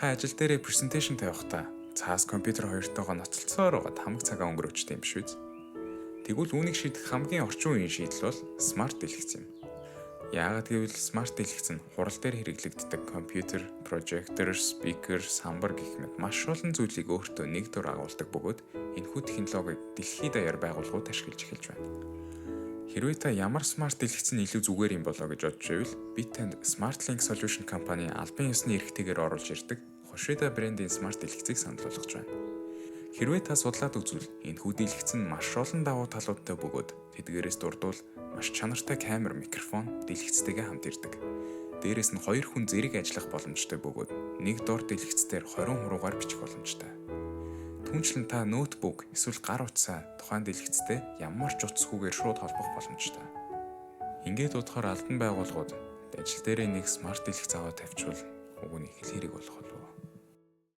Та ажил дээрээ презентацийн тавихдаа цаас компьютер хоёртойгоо ноцолцсоор байгаад хамаг цагаа өнгөрөөчтэй юм биш үү? Тэгвэл үүнийг шийдэх хамгийн орчин үеийн шийдэл бол смарт дэлгэц юм. Яагаад гэвэл смарт дэлгэц нь хурал дээр хэрэглэгддэг компьютер, прожектор, спикер, самбар гэх мэт маш олон зүйлийг өөртөө нэг дор агуулдаг бөгөөд энэхүү технологиг дэлхийд даяар байгууллагууд ашиглаж эхэлж байна. Хэрвээ та ямар смарт дэлгэц нь илүү зүгээр юм болоо гэж бодож байвал бид танд SmartLink Solution компани албан ёсны эрхтэйгээр оруулж ирдэг Hoshida брендийн смарт дэлгэцийг санал болгож байна. Хэрвээ та судлаад үзвэл энэхүү дэлгэц нь маш олон давуу талуудтай бөгөөд тэдгээрээс дурдвал маш чанартай камер, микрофон дэлгэцтэйгээ хамт ирдэг. Дээрээс нь 2 хүн зэрэг ажиллах боломжтой бөгөөд нэг дор дэлгэцээр 20 хуруугаар бичих боломжтой. Түүнчлэн та ноутбук эсвэл гар утсаа тухайн дэлгэцтэй ямар ч утасгүйгээр шууд холбох боломжтой. Ингээд бодохоор албан байгууллагууд ажил дээрээ нэг смарт дэлгэц аваад тавьчвал уг нь их л хэрэг болох болно.